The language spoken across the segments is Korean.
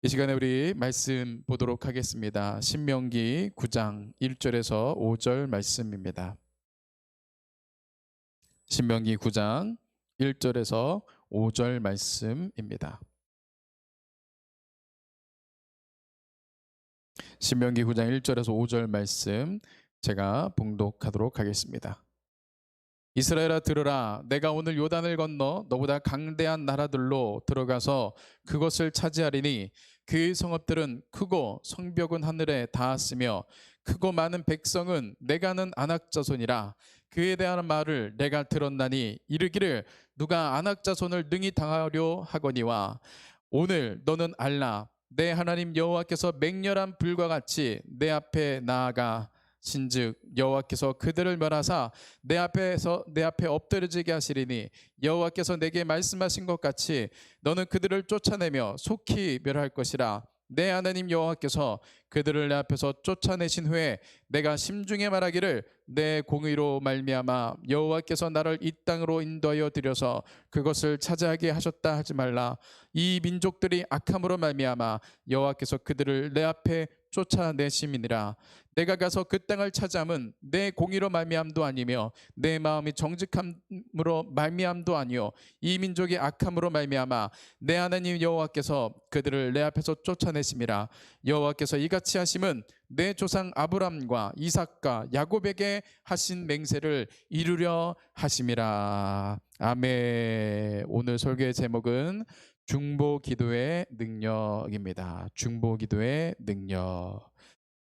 이 시간에 우리 말씀 보도록 하겠습니다. 신명기 9장 1절에서 5절 말씀입니다. 신명기 9장 1절에서 5절 말씀입니다. 신명기 9장 1절에서 5절 말씀 제가 봉독하도록 하겠습니다. 이스라엘아 들으라. 내가 오늘 요단을 건너 너보다 강대한 나라들로 들어가서 그것을 차지하리니 그의 성읍들은 크고 성벽은 하늘에 닿았으며 크고 많은 백성은 내가 아는 아낙 자손이라. 그에 대한 말을 내가 들었나니 이르기를 누가 아낙 자손을 능히 당하려 하거니와 오늘 너는 알라. 내 하나님 여호와께서 맹렬한 불과 같이 내 앞에 나아가 신즉 여호와께서 그들을 멸하사 내 앞에 엎드러지게 하시리니 여호와께서 내게 말씀하신 것 같이 너는 그들을 쫓아내며 속히 멸할 것이라. 내 하나님 여호와께서 그들을 내 앞에서 쫓아내신 후에 내가 심중에 말하기를 내 공의로 말미암아 여호와께서 나를 이 땅으로 인도하여 들여서 그것을 차지하게 하셨다 하지 말라. 이 민족들이 악함으로 말미암아 여호와께서 그들을 내 앞에 쫓아내심이니라. 내가 가서 그 땅을 차지함은 내 공의로 말미암도 아니며 내 마음이 정직함으로 말미암도 아니요 이 민족이 악함으로 말미암아 내 하나님 여호와께서 그들을 내 앞에서 쫓아내심이라. 여호와께서 이같이 하심은 내 조상 아브람과 이삭과 야곱에게 하신 맹세를 이루려 하심이라. 아멘. 오늘 설교의 제목은 중보기도의 능력입니다. 중보기도의 능력.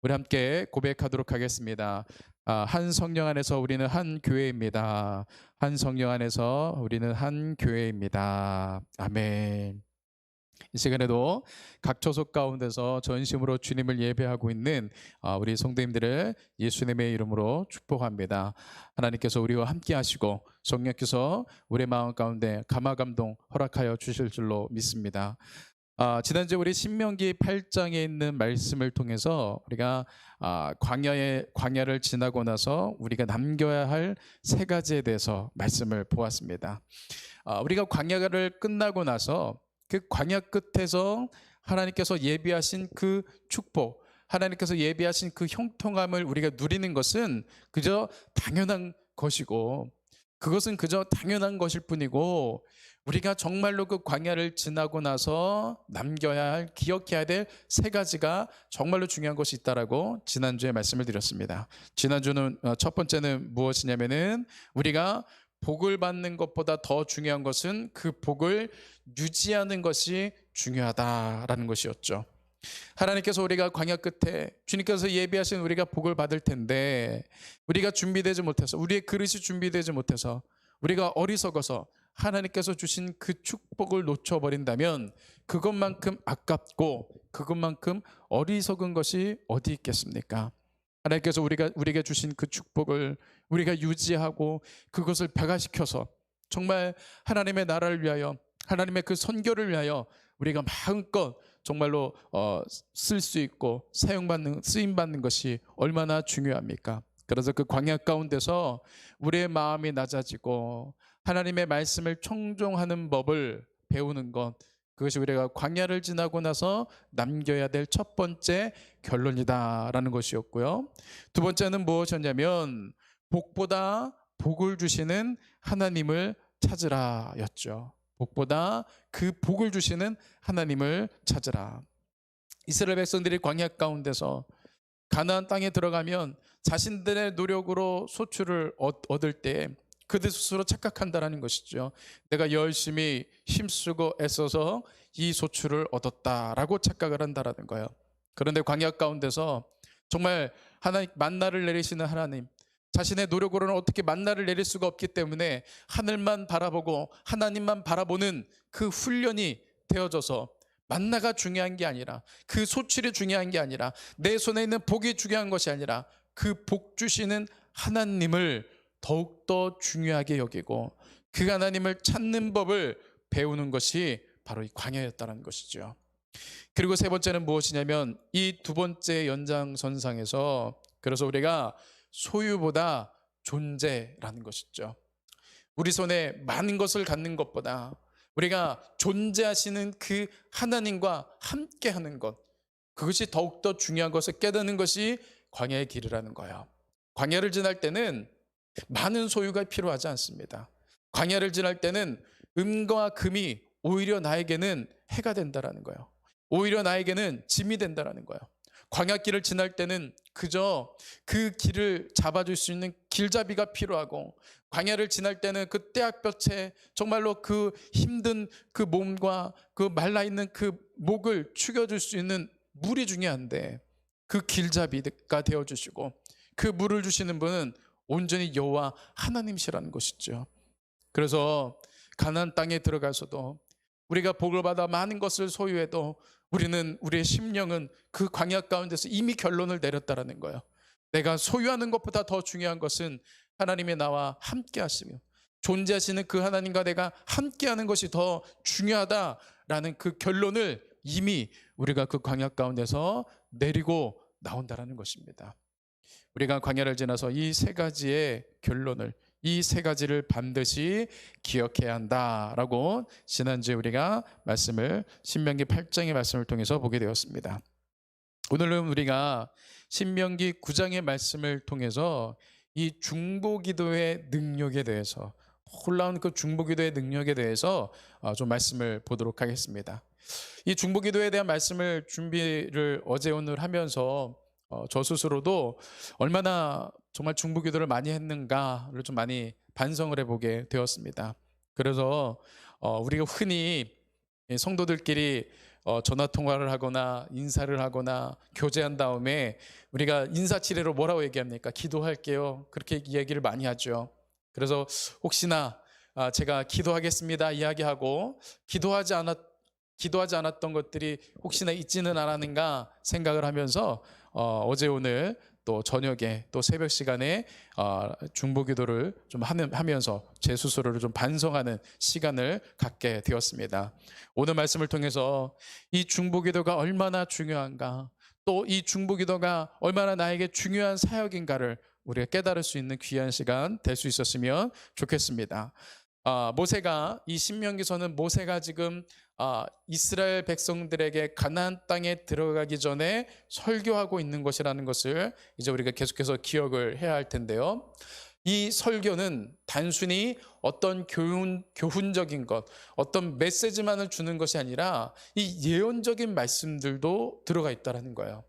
우리 함께 고백하도록 하겠습니다. 한 성령 안에서 우리는 한 교회입니다. 한 성령 안에서 우리는 한 교회입니다. 아멘. 이 시간에도 각 처소 가운데서 전심으로 주님을 예배하고 있는 우리 성도님들을 예수님의 이름으로 축복합니다. 하나님께서 우리와 함께 하시고 성령께서 우리의 마음 가운데 감화감동 허락하여 주실 줄로 믿습니다. 지난주에 우리 신명기 8장에 있는 말씀을 통해서 우리가 광야를 지나고 나서 우리가 남겨야 할 세 가지에 대해서 말씀을 보았습니다. 우리가 광야를 끝나고 나서 그 광야 끝에서 하나님께서 예비하신 그 축복, 하나님께서 예비하신 그 형통함을 우리가 누리는 것은 그저 당연한 것이고, 그것은 그저 당연한 것일 뿐이고, 우리가 정말로 그 광야를 지나고 나서 남겨야 할, 기억해야 될 세 가지가 정말로 중요한 것이 있다라고 지난주에 말씀을 드렸습니다. 지난주는 첫 번째는 무엇이냐면은 우리가 복을 받는 것보다 더 중요한 것은 그 복을 유지하는 것이 중요하다라는 것이었죠. 하나님께서 우리가 광야 끝에 주님께서 예비하신 우리가 복을 받을 텐데 우리가 준비되지 못해서, 우리의 그릇이 준비되지 못해서, 우리가 어리석어서 하나님께서 주신 그 축복을 놓쳐버린다면 그것만큼 아깝고 그것만큼 어리석은 것이 어디 있겠습니까? 하나님께서 우리에게 주신 그 축복을 우리가 유지하고 그것을 배가시켜서 정말 하나님의 나라를 위하여, 하나님의 그 선교를 위하여 우리가 마음껏 정말로 쓸 수 있고 쓰임받는 것이 얼마나 중요합니까? 그래서 그 광야 가운데서 우리의 마음이 낮아지고 하나님의 말씀을 청종하는 법을 배우는 것, 그것이 우리가 광야를 지나고 나서 남겨야 될 첫 번째 결론이다라는 것이었고요. 두 번째는 무엇이었냐면 복보다 복을 주시는 하나님을 찾으라였죠. 복보다 그 복을 주시는 하나님을 찾으라. 이스라엘 백성들이 광야 가운데서 가나안 땅에 들어가면 자신들의 노력으로 소출을 얻을 때 그들 스스로 착각한다는 것이죠. 내가 열심히 힘쓰고 애써서 이 소출을 얻었다라고 착각을 한다는 거예요. 그런데 광야 가운데서 정말 하나님 만나를 내리시는 하나님, 자신의 노력으로는 어떻게 만나를 내릴 수가 없기 때문에 하늘만 바라보고 하나님만 바라보는 그 훈련이 되어져서 만나가 중요한 게 아니라, 그 소출이 중요한 게 아니라, 내 손에 있는 복이 중요한 것이 아니라 그 복 주시는 하나님을 더욱더 중요하게 여기고 그 하나님을 찾는 법을 배우는 것이 바로 이 광야였다는 것이죠. 그리고 세 번째는 무엇이냐면 이 두 번째 연장선상에서 그래서 우리가 소유보다 존재라는 것이죠. 우리 손에 많은 것을 갖는 것보다, 우리가 존재하시는 그 하나님과 함께하는 것, 그것이 더욱더 중요한 것을 깨닫는 것이 광야의 길이라는 거예요. 광야를 지날 때는 많은 소유가 필요하지 않습니다. 광야를 지날 때는 음과 금이 오히려 나에게는 해가 된다라는 거예요. 오히려 나에게는 짐이 된다라는 거예요. 광야길을 지날 때는 그저 그 길을 잡아줄 수 있는 길잡이가 필요하고, 광야를 지날 때는 그 떼약볕에 정말로 그 힘든 그 몸과 그 말라있는 그 목을 축여줄 수 있는 물이 중요한데, 그 길잡이가 되어주시고 그 물을 주시는 분은 온전히 여호와 하나님이시라는 것이죠. 그래서 가나안 땅에 들어가서도 우리가 복을 받아 많은 것을 소유해도 우리의 심령은 그 광야 가운데서 이미 결론을 내렸다라는 거예요. 내가 소유하는 것보다 더 중요한 것은 하나님의 나와 함께 하시며 존재하시는 그 하나님과 내가 함께하는 것이 더 중요하다라는 그 결론을 이미 우리가 그 광야 가운데서 내리고 나온다라는 것입니다. 우리가 광야를 지나서 이 세 가지의 결론을, 이 세 가지를 반드시 기억해야 한다라고 지난주에 우리가 말씀을, 신명기 8장의 말씀을 통해서 보게 되었습니다. 오늘은 우리가 신명기 9장의 말씀을 통해서 이 중보기도의 능력에 대해서, 놀라운 그 중보기도의 능력에 대해서 좀 말씀을 보도록 하겠습니다. 이 중보기도에 대한 말씀을 준비를 어제 오늘 하면서 저 스스로도 얼마나 정말 중보기도를 많이 했는가를 좀 많이 반성을 해보게 되었습니다. 그래서 우리가 흔히 성도들끼리 전화 통화를 하거나 인사를 하거나 교제한 다음에 우리가 인사치레로 뭐라고 얘기합니까? 기도할게요. 그렇게 얘기를 많이 하죠. 그래서 혹시나 제가 기도하겠습니다 이야기하고 기도하지 않았던 것들이 혹시나 있지는 않았는가 생각을 하면서 어제 오늘 또 저녁에 또 새벽 시간에 중보기도를 좀 하면서 제 스스로를 좀 반성하는 시간을 갖게 되었습니다. 오늘 말씀을 통해서 이 중보기도가 얼마나 중요한가, 또 이 중보기도가 얼마나 나에게 중요한 사역인가를 우리가 깨달을 수 있는 귀한 시간 될 수 있었으면 좋겠습니다. 모세가, 이 신명기서는 모세가 지금 이스라엘 백성들에게 가나안 땅에 들어가기 전에 설교하고 있는 것이라는 것을 이제 우리가 계속해서 기억을 해야 할 텐데요. 이 설교는 단순히 어떤 교훈적인 것, 어떤 메시지만을 주는 것이 아니라 이 예언적인 말씀들도 들어가 있다는 거예요.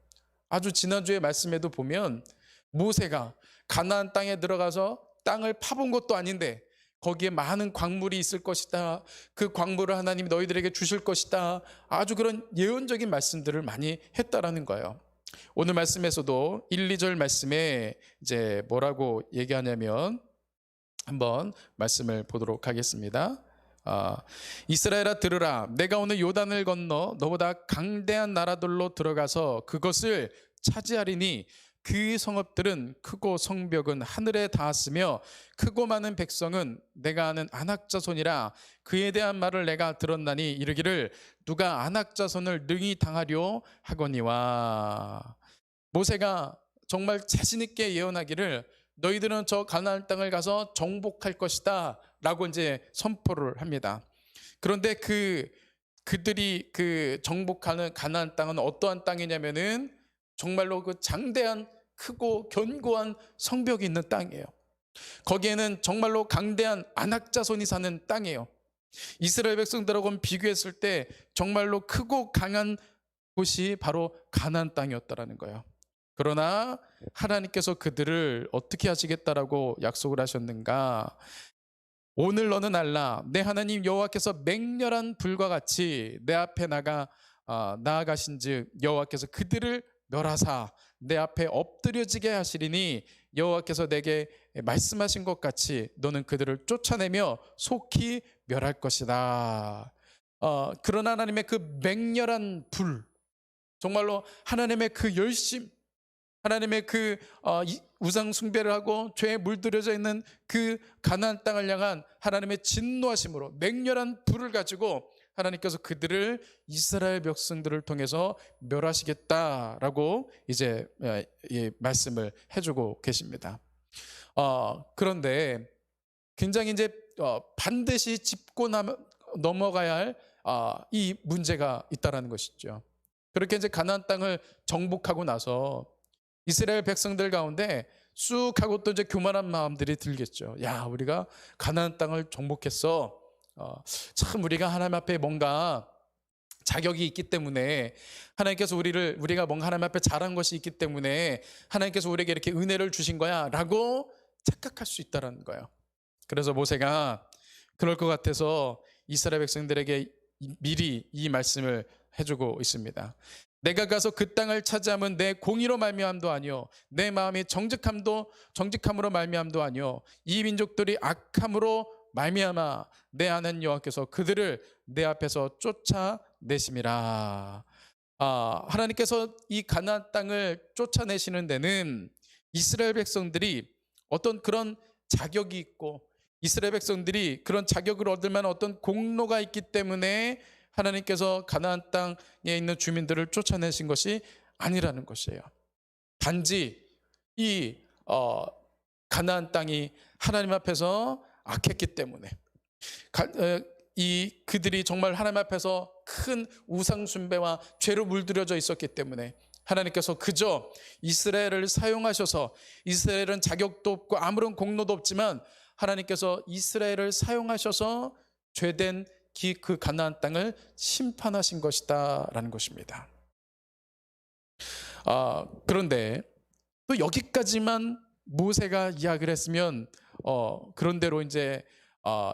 아주 지난주의 말씀에도 보면 모세가 가나안 땅에 들어가서 땅을 파본 것도 아닌데 거기에 많은 광물이 있을 것이다, 그 광물을 하나님이 너희들에게 주실 것이다, 아주 그런 예언적인 말씀들을 많이 했다라는 거예요. 오늘 말씀에서도 1, 2절 말씀에 이제 뭐라고 얘기하냐면 한번 말씀을 보도록 하겠습니다. 이스라엘아 들으라, 내가 오늘 요단을 건너 너보다 강대한 나라들로 들어가서 그것을 차지하리니 그 성읍들은 크고 성벽은 하늘에 닿았으며 크고 많은 백성은 내가 아는 아낙 자손이라. 그에 대한 말을 내가 들었나니 이르기를 누가 아낙 자손을 능히 당하려 하거니와. 모세가 정말 자신 있게 예언하기를 너희들은 저 가나안 땅을 가서 정복할 것이다 라고 이제 선포를 합니다. 그런데 그들이 그 정복하는 가나안 땅은 어떠한 땅이냐면은 정말로 그 장대한 크고 견고한 성벽이 있는 땅이에요. 거기에는 정말로 강대한 아낙 자손이 사는 땅이에요. 이스라엘 백성들하고는 비교했을 때 정말로 크고 강한 곳이 바로 가나안 땅이었다라는 거예요. 그러나 하나님께서 그들을 어떻게 하시겠다라고 약속을 하셨는가? 오늘 너는 알라, 내 하나님 여호와께서 맹렬한 불과 같이 내 앞에 나아가신즉 여호와께서 그들을 멸하사 내 앞에 엎드려지게 하시리니 여호와께서 내게 말씀하신 것 같이 너는 그들을 쫓아내며 속히 멸할 것이다. 그런 하나님의 그 맹렬한 불, 정말로 하나님의 그 열심, 하나님의 그 우상 숭배를 하고 죄에 물들여져 있는 그 가나안 땅을 향한 하나님의 진노하심으로 맹렬한 불을 가지고 하나님께서 그들을, 이스라엘 백성들을 통해서 멸하시겠다라고 이제 말씀을 해주고 계십니다. 그런데 굉장히 이제 반드시 짚고 넘어가야 할 이 문제가 있다라는 것이죠. 그렇게 이제 가나안 땅을 정복하고 나서 이스라엘 백성들 가운데 쑥 하고 또 이제 교만한 마음들이 들겠죠. 야, 우리가 가나안 땅을 정복했어. 참 우리가 하나님 앞에 뭔가 자격이 있기 때문에, 하나님께서 우리가 뭔가 하나님 앞에 잘한 것이 있기 때문에 하나님께서 우리에게 이렇게 은혜를 주신 거야 라고 착각할 수 있다는 거예요. 그래서 모세가 그럴 것 같아서 이스라엘 백성들에게 미리 이 말씀을 해주고 있습니다. 내가 가서 그 땅을 차지하면 내 공의로 말미암도 아니요 내 마음이 정직함으로 말미암도 아니요 이 민족들이 악함으로 말미암아 내 하나님 여호와께서 그들을 내 앞에서 쫓아내심이라. 하나님께서 이 가나안 땅을 쫓아내시는 데는 이스라엘 백성들이 어떤 그런 자격이 있고, 이스라엘 백성들이 그런 자격을 얻을 만한 어떤 공로가 있기 때문에 하나님께서 가나안 땅에 있는 주민들을 쫓아내신 것이 아니라는 것이에요. 단지 이 가나안 땅이 하나님 앞에서 악했기 때문에, 그들이 정말 하나님 앞에서 큰 우상 숭배와 죄로 물들여져 있었기 때문에 하나님께서 그저 이스라엘을 사용하셔서, 이스라엘은 자격도 없고 아무런 공로도 없지만 하나님께서 이스라엘을 사용하셔서 죄된 그 가나안 땅을 심판하신 것이다라는 것입니다. 그런데 또 여기까지만 모세가 이야기를 했으면 그런대로 이제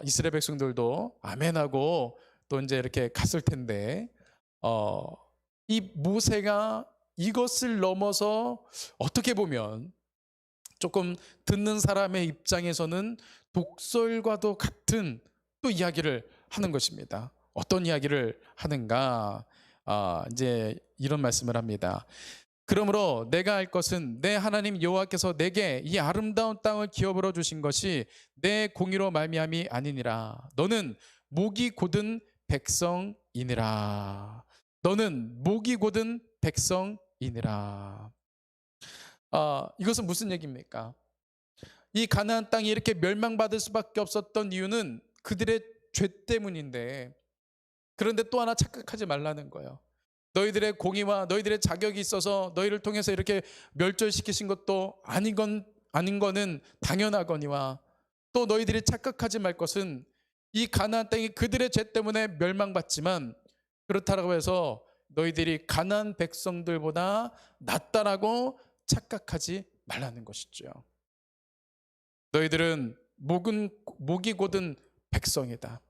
이스라엘 백성들도 아멘하고 또 이제 이렇게 갔을 텐데, 이 모세가 이것을 넘어서 어떻게 보면 조금 듣는 사람의 입장에서는 독설과도 같은 또 이야기를 하는 것입니다. 어떤 이야기를 하는가? 이제 이런 말씀을 합니다. 그러므로 내가 알 것은 내 하나님 여호와께서 내게 이 아름다운 땅을 기업으로 주신 것이 내 공의로 말미암이 아니니라. 너는 목이 곧은 백성이니라. 너는 목이 곧은 백성이니라. 이것은 무슨 얘기입니까? 이 가나안 땅이 이렇게 멸망받을 수밖에 없었던 이유는 그들의 죄 때문인데, 그런데 또 하나 착각하지 말라는 거예요. 너희들의 공의와 너희들의 자격이 있어서 너희를 통해서 이렇게 멸절시키신 것도 아닌 거는 당연하거니와, 또 너희들이 착각하지 말 것은 이 가나안 땅이 그들의 죄 때문에 멸망받지만 그렇다고 해서 너희들이 가나안 백성들보다 낫다라고 착각하지 말라는 것이죠. 너희들은 목이 곧은 백성이다.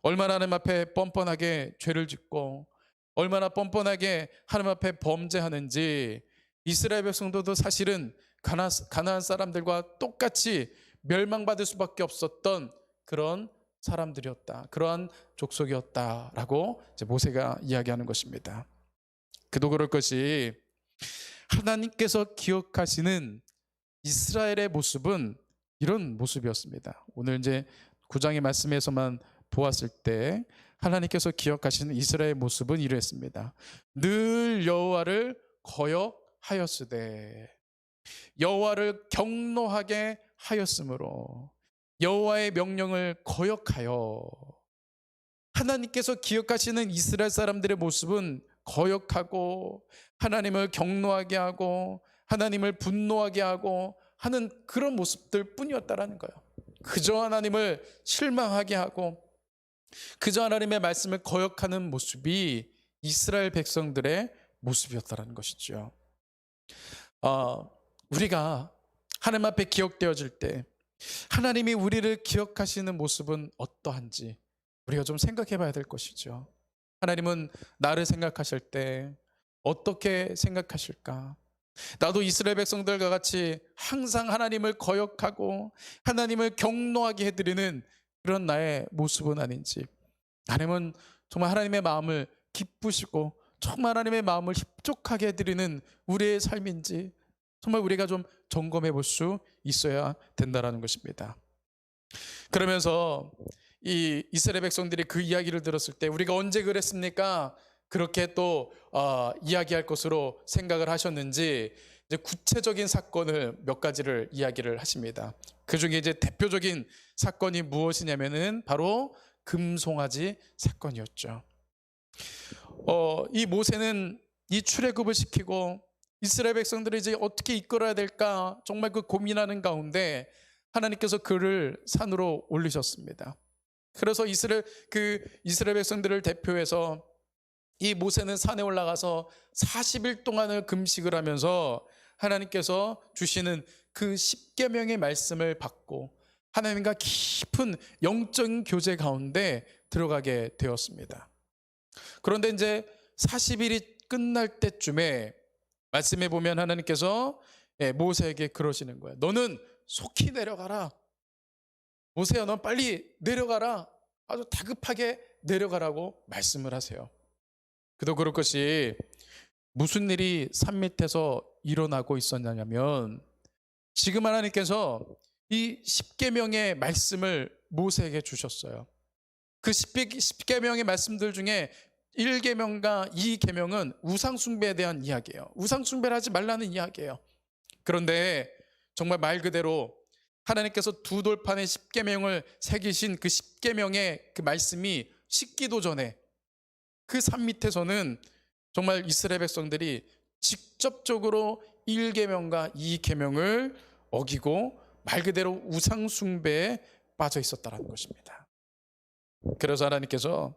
얼마나 하나님 앞에 뻔뻔하게 죄를 짓고 얼마나 뻔뻔하게 하나님 앞에 범죄하는지 이스라엘 백성들도 사실은 가나안 사람들과 똑같이 멸망받을 수밖에 없었던 그런 사람들이었다, 그러한 족속이었다라고 이제 모세가 이야기하는 것입니다. 그도 그럴 것이 하나님께서 기억하시는 이스라엘의 모습은 이런 모습이었습니다. 오늘 이제 9장의 말씀에서만 보았을 때 하나님께서 기억하시는 이스라엘의 모습은 이랬습니다. 늘 여호와를 거역하였으되, 여호와를 경노하게 하였으므로 여호와의 명령을 거역하여. 하나님께서 기억하시는 이스라엘 사람들의 모습은 거역하고 하나님을 경노하게 하고 하나님을 분노하게 하고 하는 그런 모습들 뿐이었다라는 거예요. 그저 하나님을 실망하게 하고 그저 하나님의 말씀을 거역하는 모습이 이스라엘 백성들의 모습이었다라는 것이죠. 우리가 하나님 앞에 기억되어질 때 하나님이 우리를 기억하시는 모습은 어떠한지 우리가 좀 생각해 봐야 될 것이죠. 하나님은 나를 생각하실 때 어떻게 생각하실까? 나도 이스라엘 백성들과 같이 항상 하나님을 거역하고 하나님을 경노하게 해드리는 그런 나의 모습은 아닌지, 하나님은 정말 하나님의 마음을 기쁘시고 정말 하나님의 마음을 흡족하게 해드리는 우리의 삶인지 정말 우리가 좀 점검해 볼 수 있어야 된다는 것입니다. 그러면서 이 이스라엘 백성들이 그 이야기를 들었을 때 우리가 언제 그랬습니까? 그렇게 또 이야기할 것으로 생각을 하셨는지 이제 구체적인 사건을 몇 가지를 이야기를 하십니다. 그 중에 이제 대표적인 사건이 무엇이냐면은 바로 금송아지 사건이었죠. 이 모세는 이 출애굽을 시키고 이스라엘 백성들을 이제 어떻게 이끌어야 될까 정말 그 고민하는 가운데 하나님께서 그를 산으로 올리셨습니다. 그래서 이스라엘 백성들을 대표해서 이 모세는 산에 올라가서 40일 동안을 금식을 하면서 하나님께서 주시는 그 십계명의 말씀을 받고 하나님과 깊은 영적인 교제 가운데 들어가게 되었습니다. 그런데 이제 40일이 끝날 때쯤에 말씀해 보면 하나님께서 모세에게 그러시는 거예요. 너는 속히 내려가라. 모세야, 넌 빨리 내려가라. 아주 다급하게 내려가라고 말씀을 하세요. 그도 그럴 것이 무슨 일이 산 밑에서 일어나고 있었냐면 지금 하나님께서 이 십계명의 말씀을 모세에게 주셨어요. 그 십계명의 말씀들 중에 1계명과 2계명은 우상숭배에 대한 이야기예요. 우상숭배를 하지 말라는 이야기예요. 그런데 정말 말 그대로 하나님께서 두 돌판에 십계명을 새기신 그 십계명의 그 말씀이 식기도 전에 그 산 밑에서는 정말 이스라엘 백성들이 직접적으로 1계명과 2계명을 어기고 말 그대로 우상숭배에 빠져 있었다는 것입니다. 그래서 하나님께서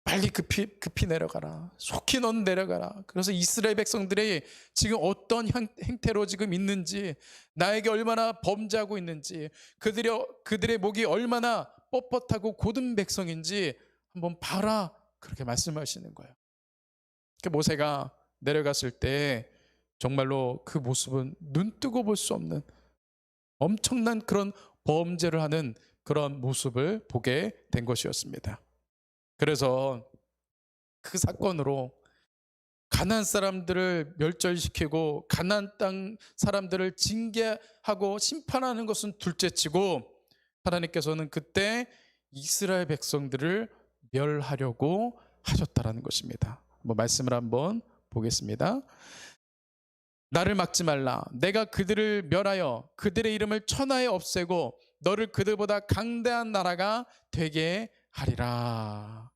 빨리 급히 내려가라. 속히 넌 내려가라. 그래서 이스라엘 백성들이 지금 어떤 행태로 지금 있는지, 나에게 얼마나 범죄하고 있는지, 그들의 목이 얼마나 뻣뻣하고 고든 백성인지 한번 봐라. 그렇게 말씀하시는 거예요. 모세가 내려갔을 때 정말로 그 모습은 눈뜨고 볼 수 없는 엄청난 그런 범죄를 하는 그런 모습을 보게 된 것이었습니다. 그래서 그 사건으로 가나안 사람들을 멸절시키고 가나안 땅 사람들을 징계하고 심판하는 것은 둘째치고 하나님께서는 그때 이스라엘 백성들을 멸하려고 하셨다라는 것입니다. 말씀을 한번 보겠습니다. 나를 막지 말라. 내가 그들을 멸하여 그들의 이름을 천하에 없애고 너를 그들보다 강대한 나라가 되게 하리라.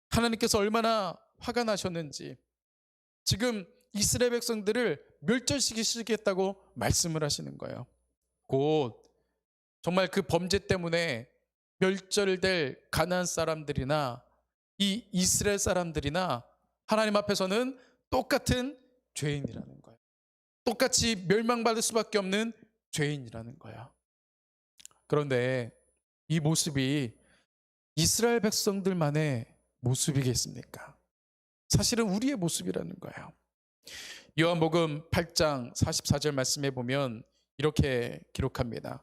하나님께서 얼마나 화가 나셨는지 지금 이스라엘 백성들을 멸절시키시겠다고 말씀을 하시는 거예요. 곧 정말 그 범죄 때문에 멸절될 가나안 사람들이나 이 이스라엘 사람들이나 하나님 앞에서는 똑같은 죄인이라는 거예요. 똑같이 멸망받을 수밖에 없는 죄인이라는 거예요. 그런데 이 모습이 이스라엘 백성들만의 모습이겠습니까? 사실은 우리의 모습이라는 거예요. 요한복음 8장 44절 말씀에 보면 이렇게 기록합니다.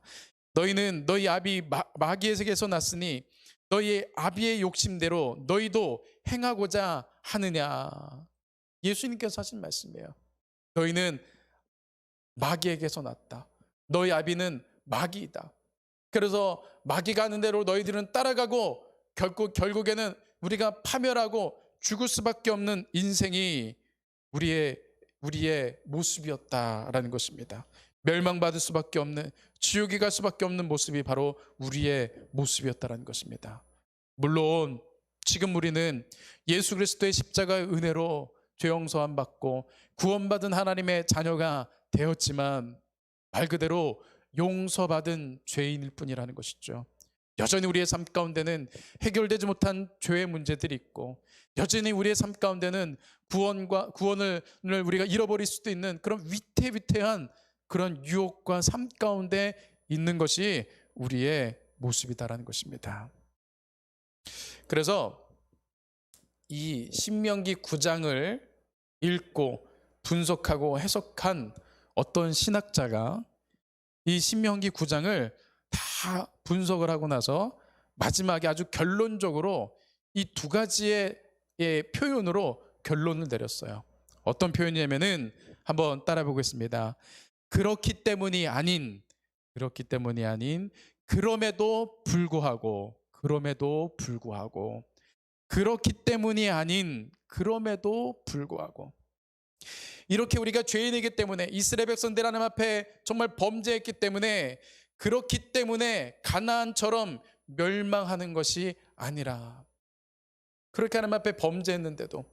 너희는 너희 아비 마귀에게서 났으니 너희 아비의 욕심대로 너희도 행하고자 하느냐. 예수님께서 하신 말씀이에요. 너희는 마귀에게서 났다. 너희 아비는 마귀이다. 그래서 마귀가 하는 대로 너희들은 따라가고 결국에는 우리가 파멸하고 죽을 수밖에 없는 인생이 우리의 모습이었다라는 것입니다. 멸망받을 수밖에 없는, 지옥에 갈 수밖에 없는 모습이 바로 우리의 모습이었다라는 것입니다. 물론 지금 우리는 예수 그리스도의 십자가의 은혜로 죄 용서함 받고 구원받은 하나님의 자녀가 되었지만 말 그대로 용서받은 죄인일 뿐이라는 것이죠. 여전히 우리의 삶 가운데는 해결되지 못한 죄의 문제들이 있고 여전히 우리의 삶 가운데는 구원을 우리가 잃어버릴 수도 있는 그런 위태위태한 그런 유혹과 삶 가운데 있는 것이 우리의 모습이다라는 것입니다. 그래서 이 신명기 9장을 읽고 분석하고 해석한 어떤 신학자가 이 신명기 9장을 다 분석을 하고 나서 마지막에 아주 결론적으로 이 두 가지의 표현으로 결론을 내렸어요. 어떤 표현이냐면은 한번 따라 보겠습니다. 그렇기 때문이 아닌 그럼에도 불구하고 그렇기 때문이 아닌 그럼에도 불구하고 이렇게 우리가 죄인이기 때문에 이스라엘 백성들 하나님 앞에 정말 범죄했기 때문에 그렇기 때문에 가나안처럼 멸망하는 것이 아니라. 그렇게 하나님 앞에 범죄했는데도,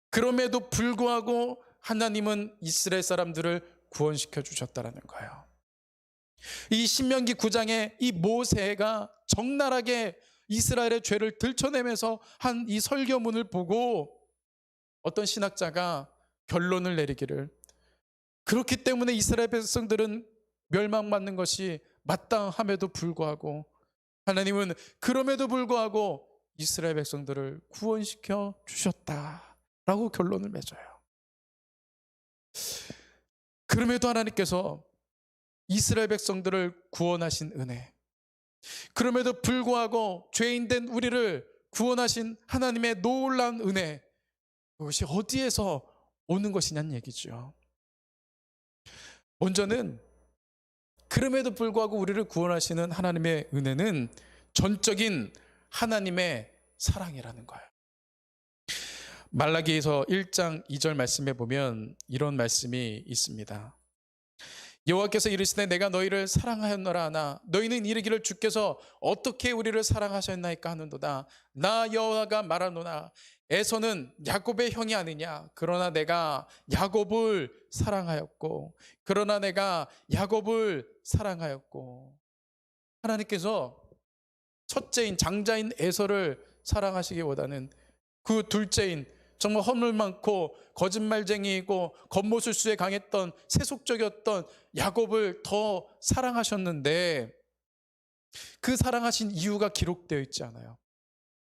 그럼에도 불구하고 하나님은 이스라엘 사람들을 구원시켜 주셨다라는 거예요. 이 신명기 9장에 이 모세가 적나라하게 이스라엘의 죄를 들춰내면서 한 이 설교문을 보고 어떤 신학자가 결론을 내리기를, 그렇기 때문에 이스라엘 백성들은 멸망받는 것이 마땅함에도 불구하고 하나님은 그럼에도 불구하고 이스라엘 백성들을 구원시켜 주셨다라고 결론을 맺어요. 그럼에도 하나님께서 이스라엘 백성들을 구원하신 은혜, 그럼에도 불구하고 죄인된 우리를 구원하신 하나님의 놀라운 은혜, 그것이 어디에서 오는 것이냐는 얘기죠. 먼저는 그럼에도 불구하고 우리를 구원하시는 하나님의 은혜는 전적인 하나님의 사랑이라는 거예요. 말라기에서 1장 2절 말씀에 보면 이런 말씀이 있습니다. 여호와께서 이르시되 내가 너희를 사랑하였노라 하나 너희는 이르기를 주께서 어떻게 우리를 사랑하셨나이까 하는도다. 나 여호와가 말하노라 에서는 야곱의 형이 아니냐. 그러나 내가 야곱을 사랑하였고 그러나 내가 야곱을 사랑하였고. 하나님께서 첫째인 장자인 에서를 사랑하시기보다는 그 둘째인 정말 허물 많고 거짓말쟁이이고 겉모술수에 강했던 세속적이었던 야곱을 더 사랑하셨는데, 그 사랑하신 이유가 기록되어 있지 않아요.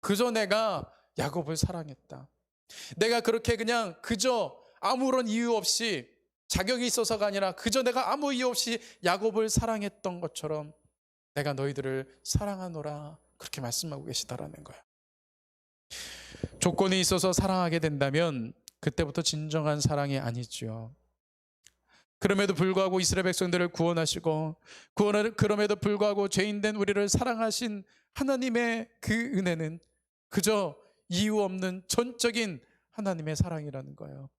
그저 내가 야곱을 사랑했다, 내가 그렇게 그냥 그저 아무런 이유 없이, 자격이 있어서가 아니라 그저 내가 아무 이유 없이 야곱을 사랑했던 것처럼 내가 너희들을 사랑하노라, 그렇게 말씀하고 계시다라는 거예요. 조건이 있어서 사랑하게 된다면 그때부터 진정한 사랑이 아니죠. 그럼에도 불구하고 이스라엘 백성들을 구원하시고 그럼에도 불구하고 죄인된 우리를 사랑하신 하나님의 그 은혜는 그저 이유 없는 전적인 하나님의 사랑이라는 거예요.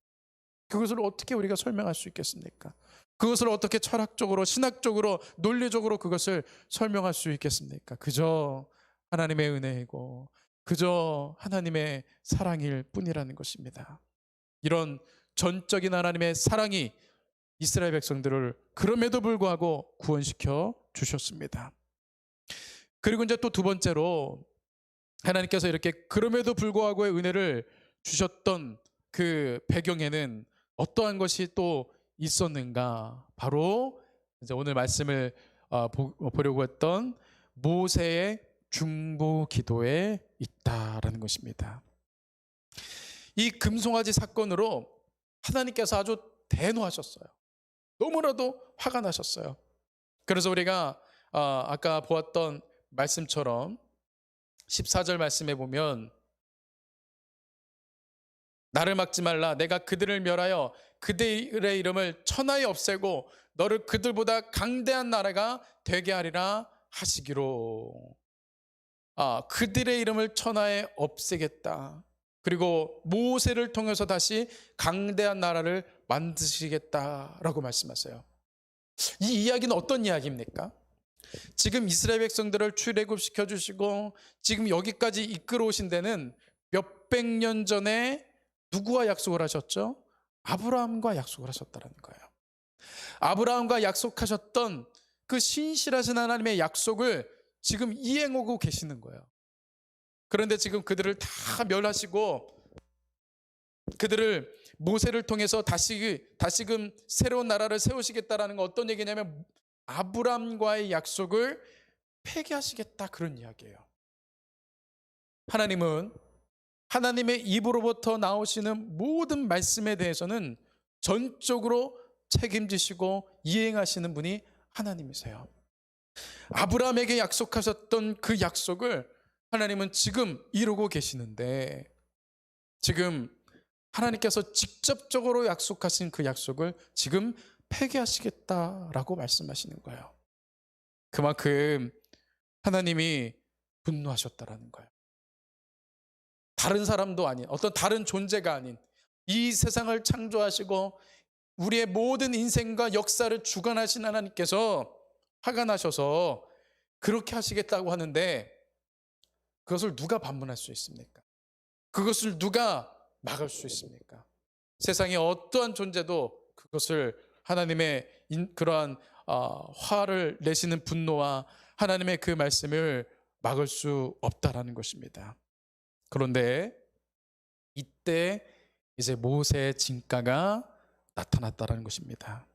그것을 어떻게 우리가 설명할 수 있겠습니까? 그것을 어떻게 철학적으로, 신학적으로, 논리적으로 그것을 설명할 수 있겠습니까? 그저 하나님의 은혜이고 그저 하나님의 사랑일 뿐이라는 것입니다. 이런 전적인 하나님의 사랑이 이스라엘 백성들을 그럼에도 불구하고 구원시켜 주셨습니다. 그리고 이제 또 두 번째로 하나님께서 이렇게 그럼에도 불구하고의 은혜를 주셨던 그 배경에는 어떠한 것이 또 있었는가? 바로 이제 오늘 말씀을 보려고 했던 모세의 중보 기도에 있다라는 것입니다. 이 금송아지 사건으로 하나님께서 아주 대노하셨어요. 너무나도 화가 나셨어요. 그래서 우리가 아까 보았던 말씀처럼 14절 말씀에 보면 나를 막지 말라, 내가 그들을 멸하여 그들의 이름을 천하에 없애고 너를 그들보다 강대한 나라가 되게 하리라 하시기로. 그들의 이름을 천하에 없애겠다. 그리고 모세를 통해서 다시 강대한 나라를 만드시겠다라고 말씀하세요. 이 이야기는 어떤 이야기입니까? 지금 이스라엘 백성들을 출애굽시켜 주시고 지금 여기까지 이끌어 오신 데는 몇백 년 전에 누구와 약속을 하셨죠? 아브라함과 약속을 하셨다는 거예요. 아브라함과 약속하셨던 그 신실하신 하나님의 약속을 지금 이행하고 계시는 거예요. 그런데 지금 그들을 다 멸하시고 그들을 모세를 통해서 다시금 새로운 나라를 세우시겠다라는 건 어떤 얘기냐면 아브라함과의 약속을 폐기하시겠다, 그런 이야기예요. 하나님은 하나님의 입으로부터 나오시는 모든 말씀에 대해서는 전적으로 책임지시고 이행하시는 분이 하나님이세요. 아브라함에게 약속하셨던 그 약속을 하나님은 지금 이루고 계시는데, 지금 하나님께서 직접적으로 약속하신 그 약속을 지금 폐기하시겠다라고 말씀하시는 거예요. 그만큼 하나님이 분노하셨다라는 거예요. 다른 사람도 아닌, 어떤 다른 존재가 아닌 이 세상을 창조하시고 우리의 모든 인생과 역사를 주관하신 하나님께서 화가 나셔서 그렇게 하시겠다고 하는데, 그것을 누가 반문할 수 있습니까? 그것을 누가 막을 수 있습니까? 세상에 어떠한 존재도 그것을 하나님의 그러한 화를 내시는 분노와 하나님의 그 말씀을 막을 수 없다라는 것입니다. 그런데 이때 이제 모세의 진가가 나타났다라는 것입니다.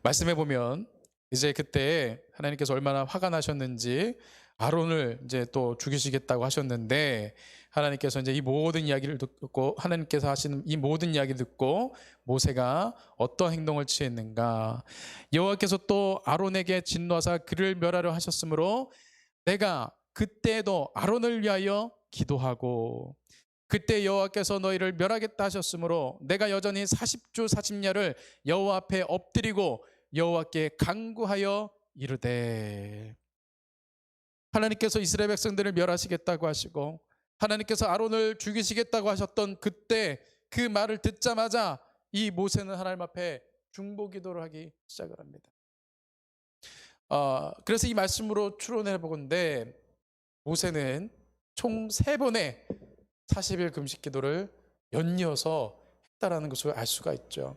말씀해 보면 이제 그때 하나님께서 얼마나 화가 나셨는지 아론을 이제 또 죽이시겠다고 하셨는데, 하나님께서 이제 이 모든 이야기를 듣고, 하나님께서 하시는 이 모든 이야기를 듣고 모세가 어떤 행동을 취했는가. 여호와께서 또 아론에게 진노하사 그를 멸하려 하셨으므로 내가 그때도 아론을 위하여 기도하고, 그때 여호와께서 너희를 멸하겠다 하셨으므로 내가 여전히 40주 40야를 여호와 앞에 엎드리고 여호와께 간구하여 이르되. 하나님께서 이스라엘 백성들을 멸하시겠다고 하시고 하나님께서 아론을 죽이시겠다고 하셨던 그때 그 말을 듣자마자 이 모세는 하나님 앞에 중보 기도를 하기 시작을 합니다. 그래서 이 말씀으로 추론해 보건대 모세는 총 3번의 40일 금식 기도를 연이어서 했다라는 것을 알 수가 있죠.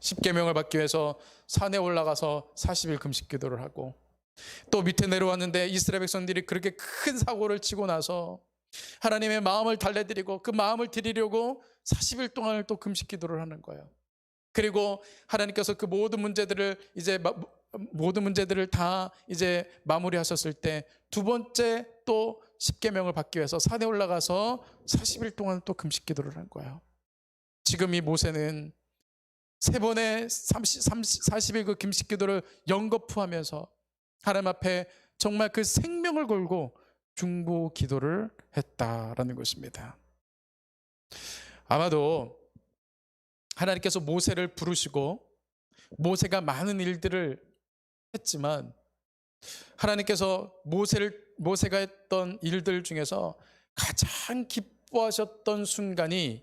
십계명을 받기 위해서 산에 올라가서 40일 금식 기도를 하고, 또 밑에 내려왔는데 이스라엘 백성들이 그렇게 큰 사고를 치고 나서 하나님의 마음을 달래드리고 그 마음을 드리려고 40일 동안을 또 금식 기도를 하는 거예요. 그리고 하나님께서 그 모든 문제들을 다 이제 마무리하셨을 때 두 번째 또 십계명을 받기 위해서 산에 올라가서 40일 동안 또 금식 기도를 한 거예요. 지금 이 모세는 3번의 40일 그 금식 기도를 연거푸하면서 하나님 앞에 정말 그 생명을 걸고 중보 기도를 했다라는 것입니다. 아마도 하나님께서 모세를 부르시고 모세가 많은 일들을 했지만 하나님께서 모세가 했던 일들 중에서 가장 기뻐하셨던 순간이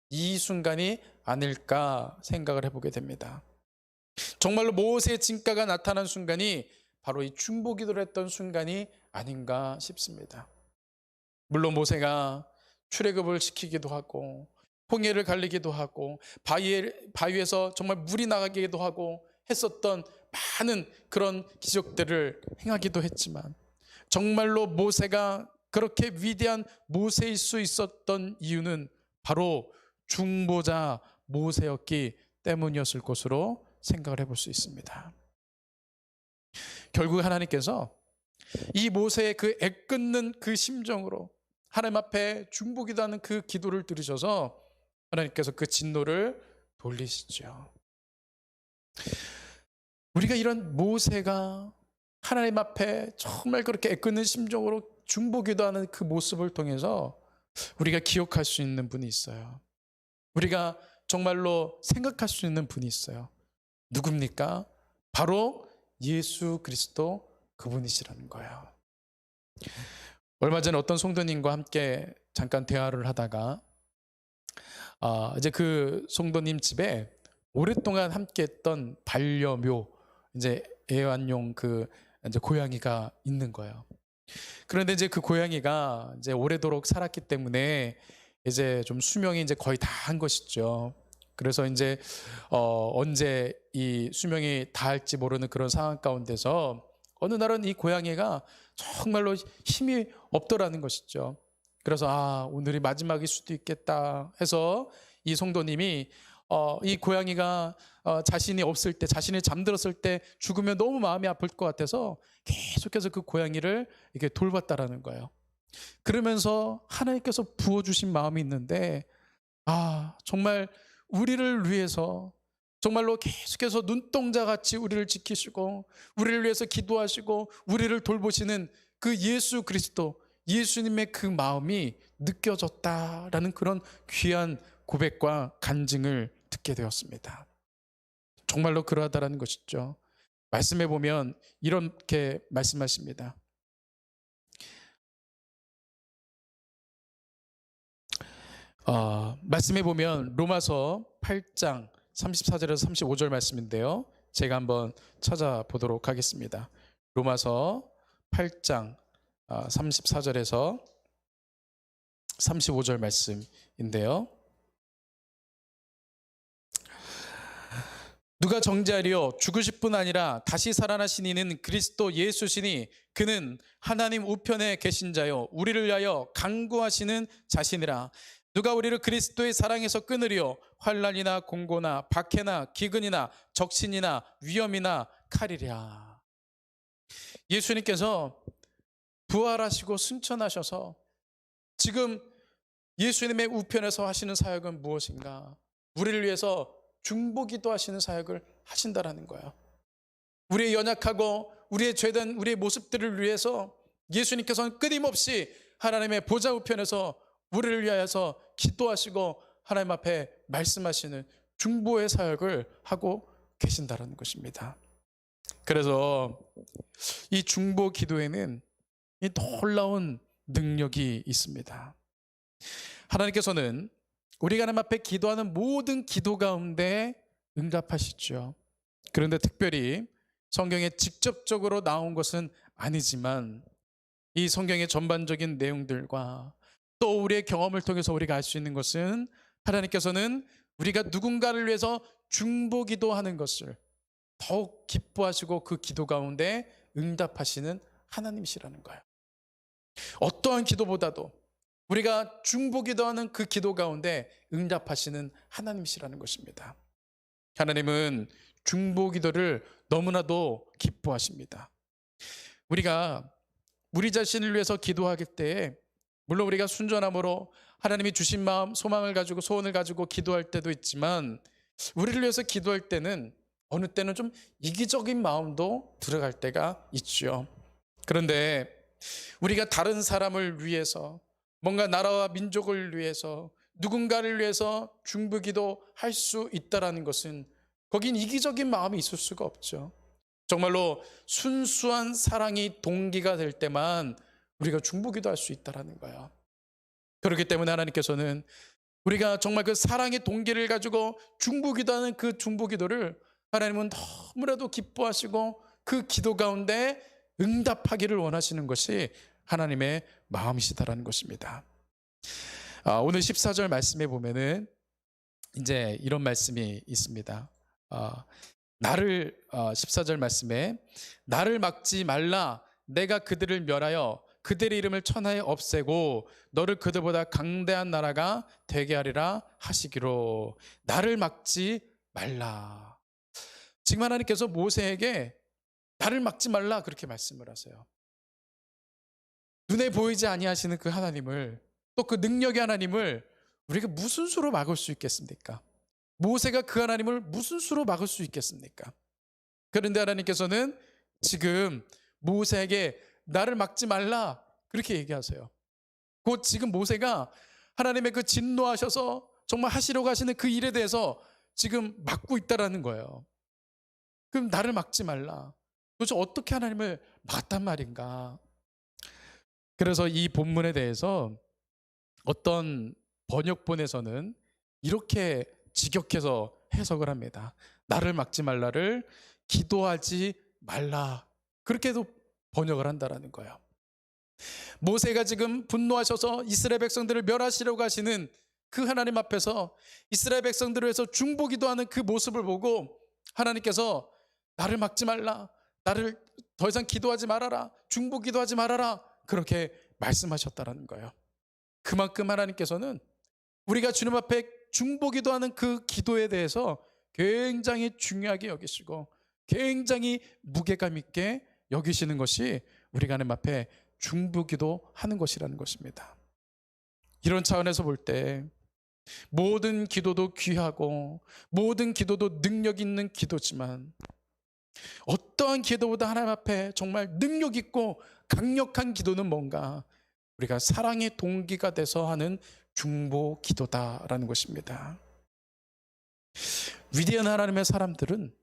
이 순간이 아닐까 생각을 해보게 됩니다. 정말로 모세의 진가가 나타난 순간이 바로 이 중보 기도를 했던 순간이 아닌가 싶습니다. 물론 모세가 출애굽을 시키기도 하고 홍해를 갈리기도 하고 바위에서 정말 물이 나가기도 하고 했었던 많은 그런 기적들을 행하기도 했지만, 정말로 모세가 그렇게 위대한 모세일 수 있었던 이유는 바로 중보자 모세였기 때문이었을 것으로 생각을 해볼 수 있습니다. 결국 하나님께서 이 모세의 그 애끓는 그 심정으로 하나님 앞에 중보기도하는 그 기도를 들으셔서 하나님께서 그 진노를 돌리시죠. 우리가 이런 모세가 하나님 앞에 정말 그렇게 애끓는 심정으로 중보기도하는 그 모습을 통해서 우리가 기억할 수 있는 분이 있어요. 우리가 정말로 생각할 수 있는 분이 있어요. 누굽니까? 바로 예수 그리스도 그분이시라는 거예요. 얼마 전에 어떤 성도님과 함께 잠깐 대화를 하다가 이제 그 성도님 집에 오랫동안 함께했던 반려묘, 이제 애완용 그 이제 고양이가 있는 거예요. 그런데 이제 그 고양이가 이제 오래도록 살았기 때문에 이제 좀 수명이 이제 거의 다 한 것이죠. 그래서 이제 언제 이 수명이 다할지 모르는 그런 상황 가운데서 어느 날은 이 고양이가 정말로 힘이 없더라는 것이죠. 그래서 오늘이 마지막일 수도 있겠다 해서 이 성도님이 이 고양이가 자신이 없을 때, 자신이 잠들었을 때 죽으면 너무 마음이 아플 것 같아서 계속해서 그 고양이를 이렇게 돌봤다라는 거예요. 그러면서 하나님께서 부어주신 마음이 있는데, 정말 우리를 위해서 정말로 계속해서 눈동자같이 우리를 지키시고 우리를 위해서 기도하시고 우리를 돌보시는 그 예수 그리스도, 예수님의 그 마음이 느껴졌다라는 그런 귀한 고백과 간증을 듣게 되었습니다. 정말로 그러하다라는 것이죠. 말씀해 보면 이렇게 말씀하십니다. 말씀해 보면 로마서 8장 34절에서 35절 말씀인데요. 제가 한번 찾아보도록 하겠습니다. 로마서 8장 34절에서 35절 말씀인데요. 누가 정죄하리요? 죽으실 뿐 아니라 다시 살아나신 이는 그리스도 예수시니 그는 하나님 우편에 계신 자요 우리를 위하여 간구하시는 자신이라. 누가 우리를 그리스도의 사랑에서 끊으리요? 환난이나 공고나 박해나 기근이나 적신이나 위험이나 칼이랴. 예수님께서 부활하시고 승천하셔서 지금 예수님의 우편에서 하시는 사역은 무엇인가? 우리를 위해서 중보기도 하시는 사역을 하신다라는 거예요. 우리의 연약하고 우리의 죄된 우리의 모습들을 위해서 예수님께서는 끊임없이 하나님의 보좌 우편에서 우리를 위하여서 기도하시고 하나님 앞에 말씀하시는 중보의 사역을 하고 계신다라는 것입니다. 그래서 이 중보 기도에는 이 놀라운 능력이 있습니다. 하나님께서는 우리가 하나님 앞에 기도하는 모든 기도 가운데 응답하시죠. 그런데 특별히 성경에 직접적으로 나온 것은 아니지만 이 성경의 전반적인 내용들과 또 우리의 경험을 통해서 우리가 알 수 있는 것은 하나님께서는 우리가 누군가를 위해서 중보기도하는 것을 더욱 기뻐하시고 그 기도 가운데 응답하시는 하나님이시라는 거예요. 어떠한 기도보다도 우리가 중보기도하는 그 기도 가운데 응답하시는 하나님이시라는 것입니다. 하나님은 중보기도를 너무나도 기뻐하십니다. 우리가 우리 자신을 위해서 기도할 때에 물론 우리가 순전함으로 하나님이 주신 마음, 소망을 가지고 소원을 가지고 기도할 때도 있지만 우리를 위해서 기도할 때는 어느 때는 좀 이기적인 마음도 들어갈 때가 있죠. 그런데 우리가 다른 사람을 위해서 뭔가 나라와 민족을 위해서 누군가를 위해서 중보기도 할 수 있다라는 것은 거긴 이기적인 마음이 있을 수가 없죠. 정말로 순수한 사랑이 동기가 될 때만 우리가 중보기도 할 수 있다라는 거예요. 그렇기 때문에 하나님께서는 우리가 정말 그 사랑의 동기를 가지고 중보기도하는 그 중보기도를 하나님은 너무나도 기뻐하시고 그 기도 가운데 응답하기를 원하시는 것이 하나님의 마음이시다라는 것입니다. 오늘 14절 말씀에 보면은 이제 이런 말씀이 있습니다. 14절 말씀에 나를 막지 말라. 내가 그들을 멸하여 그들의 이름을 천하에 없애고 너를 그들보다 강대한 나라가 되게 하리라 하시기로. 나를 막지 말라. 지금 하나님께서 모세에게 나를 막지 말라 그렇게 말씀을 하세요. 눈에 보이지 아니하시는 그 하나님을, 또 그 능력의 하나님을 우리가 무슨 수로 막을 수 있겠습니까? 모세가 그 하나님을 무슨 수로 막을 수 있겠습니까? 그런데 하나님께서는 지금 모세에게 나를 막지 말라 그렇게 얘기하세요. 곧 지금 모세가 하나님의 그 진노하셔서 정말 하시려고 하시는 그 일에 대해서 지금 막고 있다라는 거예요. 그럼 나를 막지 말라. 도대체 어떻게 하나님을 막았단 말인가? 그래서 이 본문에 대해서 어떤 번역본에서는 이렇게 직역해서 해석을 합니다. 나를 막지 말라를 기도하지 말라. 그렇게도 번역을 한다라는 거예요. 모세가 지금 분노하셔서 이스라엘 백성들을 멸하시려고 하시는 그 하나님 앞에서 이스라엘 백성들을 위해서 중보기도하는 그 모습을 보고 하나님께서 나를 막지 말라, 나를 더 이상 기도하지 말아라, 중보기도하지 말아라 그렇게 말씀하셨다라는 거예요. 그만큼 하나님께서는 우리가 주님 앞에 중보기도하는 그 기도에 대해서 굉장히 중요하게 여기시고 굉장히 무게감 있게 여기시는 것이 우리가 하나님 앞에 중보기도하는 것이라는 것입니다. 이런 차원에서 볼 때 모든 기도도 귀하고 모든 기도도 능력 있는 기도지만 어떠한 기도보다 하나님 앞에 정말 능력 있고 강력한 기도는 뭔가? 우리가 사랑의 동기가 돼서 하는 중보 기도다라는 것입니다. 위대한 하나님의 사람들은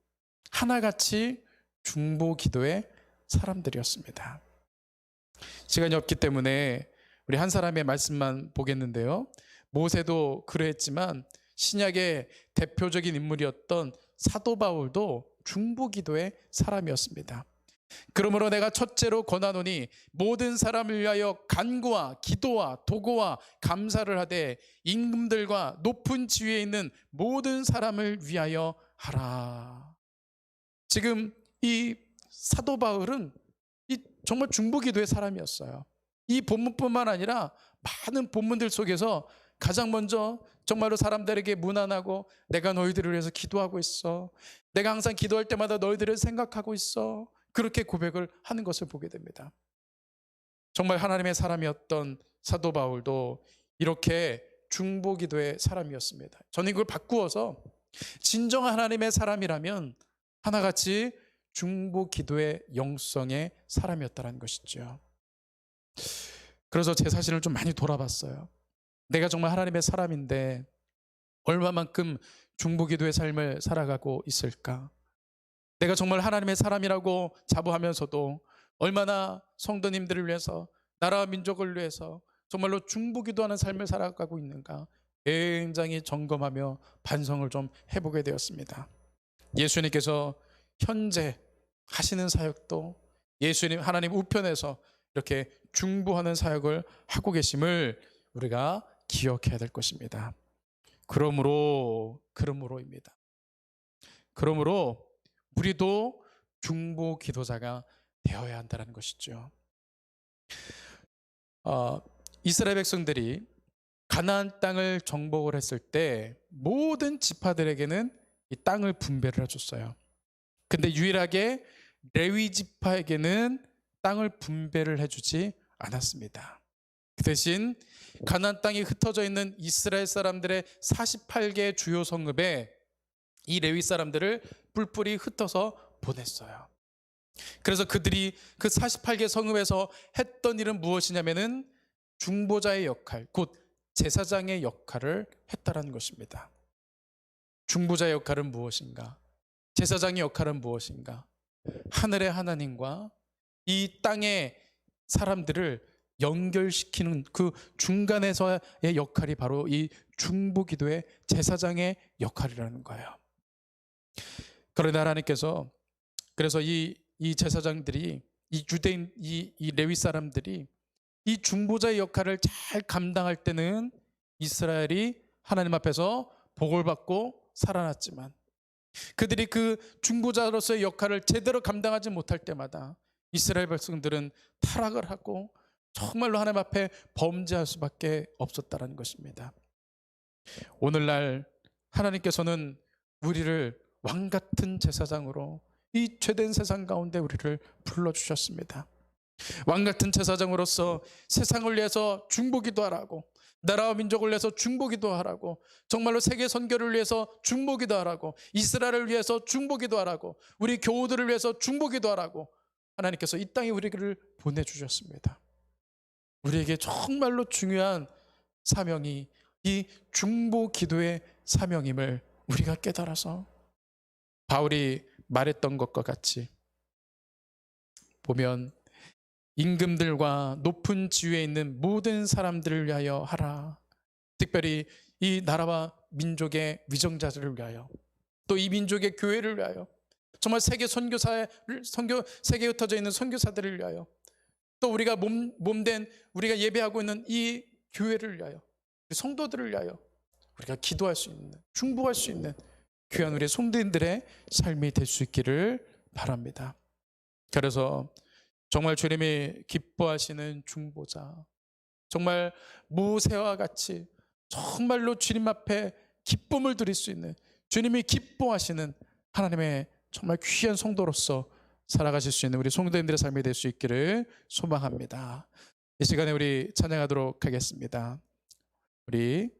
하나같이 중보 기도의 사람들이었습니다. 시간이 없기 때문에 우리 한 사람의 말씀만 보겠는데요. 모세도 그러했지만 신약의 대표적인 인물이었던 사도 바울도 중보 기도의 사람이었습니다. 그러므로 내가 첫째로 권하노니 모든 사람을 위하여 간구와 기도와 도구와 감사를 하되 임금들과 높은 지위에 있는 모든 사람을 위하여 하라. 지금 이 사도 바울은 이 정말 중보기도의 사람이었어요. 이 본문뿐만 아니라 많은 본문들 속에서 가장 먼저 정말로 사람들에게 무난하고 내가 너희들을 위해서 기도하고 있어. 내가 항상 기도할 때마다 너희들을 생각하고 있어. 그렇게 고백을 하는 것을 보게 됩니다. 정말 하나님의 사람이었던 사도 바울도 이렇게 중보기도의 사람이었습니다. 저는 이걸 바꾸어서 진정한 하나님의 사람이라면 하나같이 중보기도의 영성의 사람이었다는 것이죠. 그래서 제 자신을 좀 많이 돌아봤어요. 내가 정말 하나님의 사람인데 얼마만큼 중보기도의 삶을 살아가고 있을까? 내가 정말 하나님의 사람이라고 자부하면서도 얼마나 성도님들을 위해서, 나라와 민족을 위해서 정말로 중보기도하는 삶을 살아가고 있는가 굉장히 점검하며 반성을 좀 해보게 되었습니다. 예수님께서 현재 하시는 사역도 예수님 하나님 우편에서 이렇게 중보하는 사역을 하고 계심을 우리가 기억해야 될 것입니다. 그러므로입니다. 그러므로 우리도 중보 기도자가 되어야 한다는 것이죠. 이스라엘 백성들이 가나안 땅을 정복을 했을 때 모든 지파들에게는 이 땅을 분배를 해줬어요. 근데 유일하게 레위 지파에게는 땅을 분배를 해주지 않았습니다. 그 대신 가나안 땅이 흩어져 있는 이스라엘 사람들의 48개의 주요 성읍에 이 레위 사람들을 뿔뿔이 흩어서 보냈어요. 그래서 그들이 그 48개 성읍에서 했던 일은 무엇이냐면은 중보자의 역할, 곧 제사장의 역할을 했다라는 것입니다. 중보자의 역할은 무엇인가? 제사장의 역할은 무엇인가? 하늘의 하나님과 이 땅의 사람들을 연결시키는 그 중간에서의 역할이 바로 이 중보기도의 제사장의 역할이라는 거예요. 그러나 하나님께서 그래서 이 제사장들이 이 유대인 이 레위 사람들이 이 중보자의 역할을 잘 감당할 때는 이스라엘이 하나님 앞에서 복을 받고 살아났지만 그들이 그 중보자로서의 역할을 제대로 감당하지 못할 때마다 이스라엘 백성들은 타락을 하고 정말로 하나님 앞에 범죄할 수밖에 없었다는 것입니다. 오늘날 하나님께서는 우리를 왕같은 제사장으로 이 죄된 세상 가운데 우리를 불러주셨습니다. 왕같은 제사장으로서 세상을 위해서 중보기도 하라고, 나라와 민족을 위해서 중보기도 하라고, 정말로 세계 선교를 위해서 중보기도 하라고, 이스라엘을 위해서 중보기도 하라고, 우리 교우들을 위해서 중보기도 하라고 하나님께서 이 땅에 우리를 보내주셨습니다. 우리에게 정말로 중요한 사명이 이 중보기도의 사명임을 우리가 깨달아서 바울이 말했던 것과 같이 보면 임금들과 높은 지위에 있는 모든 사람들을 위하여 하라. 특별히 이 나라와 민족의 위정자들을 위하여, 또 이 민족의 교회를 위하여, 정말 세계 세계에 흩어져 있는 선교사들을 위하여, 또 우리가 몸된 우리가 예배하고 있는 이 교회를 위하여, 성도들을 위하여 우리가 기도할 수 있는, 중보할 수 있는 귀한 우리 성도님들의 삶이 될 수 있기를 바랍니다. 그래서 정말 주님이 기뻐하시는 중보자, 정말 모세와 같이 정말로 주님 앞에 기쁨을 드릴 수 있는, 주님이 기뻐하시는 하나님의 정말 귀한 성도로서 살아가실 수 있는 우리 성도님들의 삶이 될 수 있기를 소망합니다. 이 시간에 우리 찬양하도록 하겠습니다. 우리